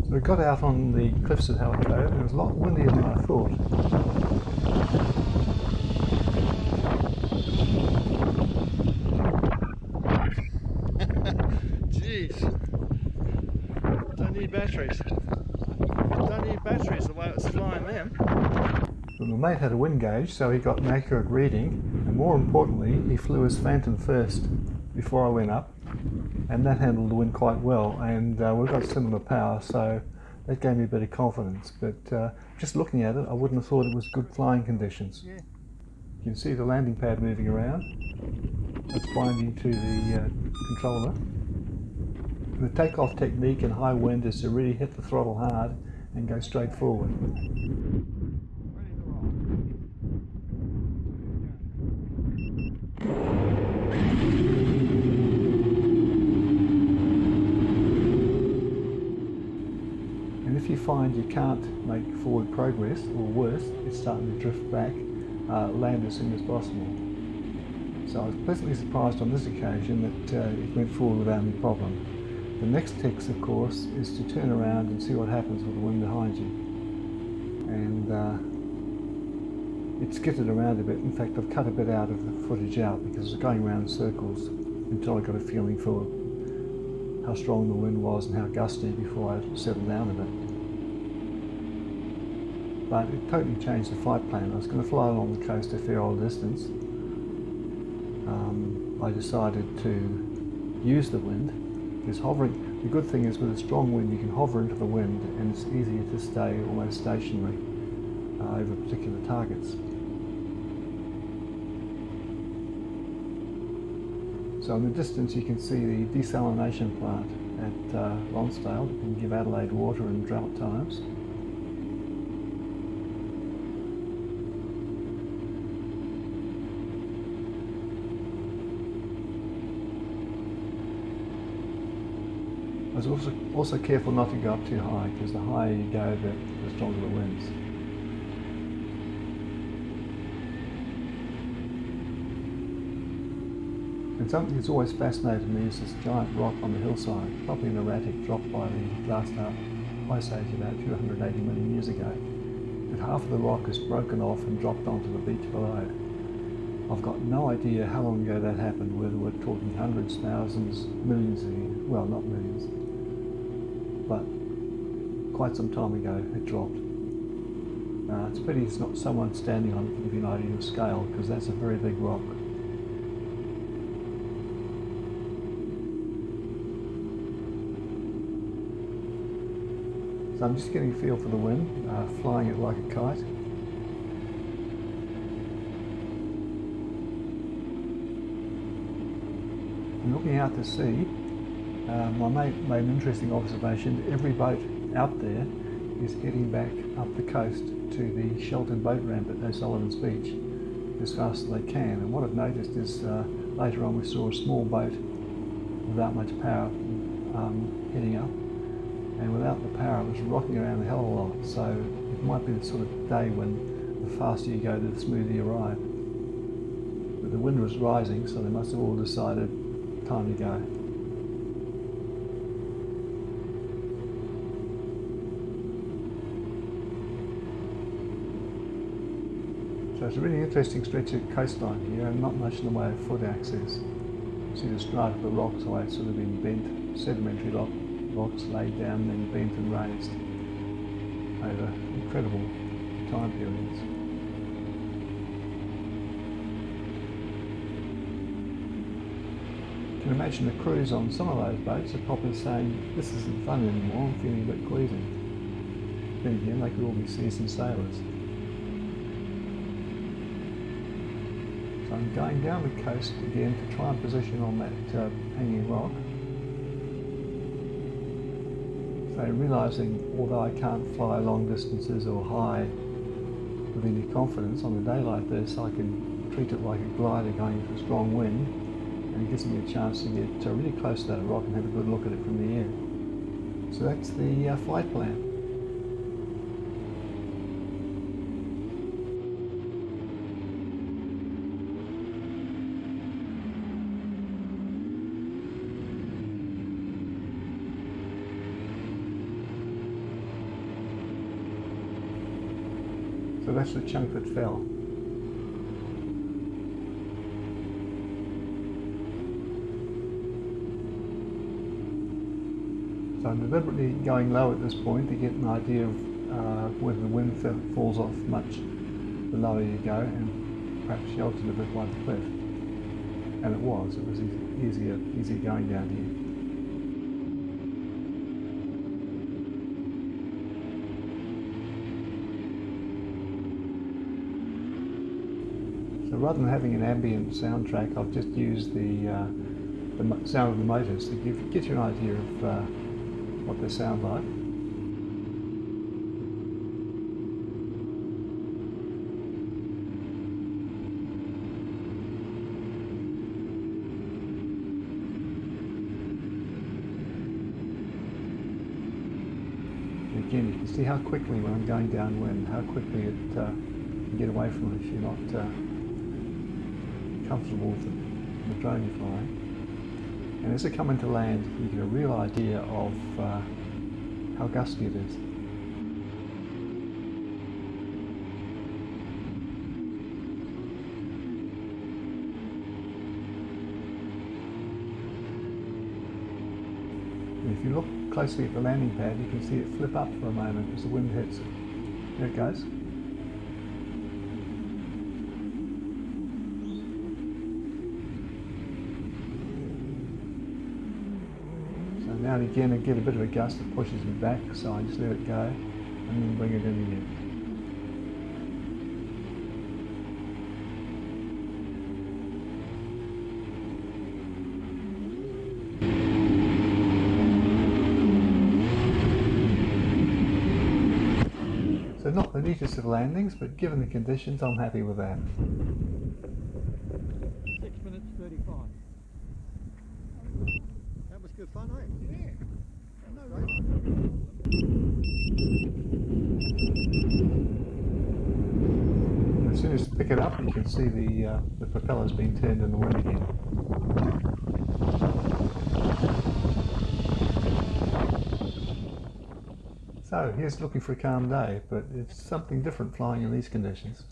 So we got out on the cliffs at Hallett Cove and it was a lot windier than I thought. Jeez. Don't need batteries. Don't need batteries the way it was flying then. But my mate had a wind gauge, so he got an accurate reading, and more importantly, he flew his phantom first before I went up, and that handled the wind quite well, and we've got similar power, so that gave me a bit of confidence. But just looking at it, I wouldn't have thought it was good flying conditions. Yeah. You can see the landing pad moving around. That's binding to the controller. The takeoff technique in high wind is to really hit the throttle hard and go straight forward. And if you find you can't make forward progress, or worse, it's starting to drift back, land as soon as possible. So I was pleasantly surprised on this occasion that it went forward without any problem. The next fix, of course, is to turn around and see what happens with the wind behind you. And it skidded around a bit. In fact, I've cut a bit out of the footage out because it was going around in circles until I got a feeling for how strong the wind was and how gusty before I settled down a bit. But it totally changed the flight plan. I was going to fly along the coast a fair old distance. I decided to use the wind. Because hovering, the good thing is with a strong wind you can hover into the wind and it's easier to stay almost stationary over particular targets. So in the distance you can see the desalination plant at Lonsdale that can give Adelaide water in drought times. I was also careful not to go up too high, because the higher you go, the stronger the winds. And something that's always fascinated me is this giant rock on the hillside, probably an erratic drop by the last ice age about 280 million years ago. And half of the rock is broken off and dropped onto the beach below. I've got no idea how long ago that happened, whether we're talking hundreds, thousands, millions of years, well, not millions, but quite some time ago it dropped. It's a pity it's not someone standing on it to give you an idea of scale, because that's a very big rock. So I'm just getting a feel for the wind, flying it like a kite. And looking out to sea, my mate made an interesting observation. Every boat out there is heading back up the coast to the sheltered boat ramp at O'Sullivan's Beach as fast as they can. And what I've noticed is later on we saw a small boat without much power heading up, and without the power it was rocking around a hell of a lot. So it might be the sort of day when the faster you go, the smoother you ride. But the wind was rising, so they must have all decided time to go. So it's a really interesting stretch of coastline here, and not much in the way of foot access. You see the strata of the rocks, the way it's sort of been bent, sedimentary rocks laid down, then bent and raised over incredible time periods. You can imagine the crews on some of those boats are probably saying, this isn't fun anymore, I'm feeling a bit queasy. Then again, they could all be seasoned sailors. So I'm going down the coast again to try and position on that hanging rock. So realising, although I can't fly long distances or high with any confidence, on a day like this I can treat it like a glider going into a strong wind, and it gives me a chance to get really close to that rock and have a good look at it from the air. So that's the flight plan. So that's the chunk that fell. So I'm deliberately going low at this point to get an idea of whether the wind falls off much the lower you go, and perhaps sheltered a bit by the cliff. And it was easier going down here. So rather than having an ambient soundtrack, I've just used the sound of the motors to get you an idea of what they sound like. And again, you can see how quickly, when I'm going downwind, how quickly it can get away from it if you're not comfortable with the drone you're flying. And as they come into land, you get a real idea of how gusty it is. And if you look closely at the landing pad, you can see it flip up for a moment as the wind hits it. There it goes. Now and again I get a bit of a gust that pushes me back, so I just let it go and then bring it in again. So not the neatest of landings, but given the conditions, I'm happy with that. 6 minutes 35. That was good fun, eh? Yeah. No, right. As soon as you pick it up, you can see the propellers being turned in the wind again. So here's looking for a calm day, but it's something different flying in these conditions.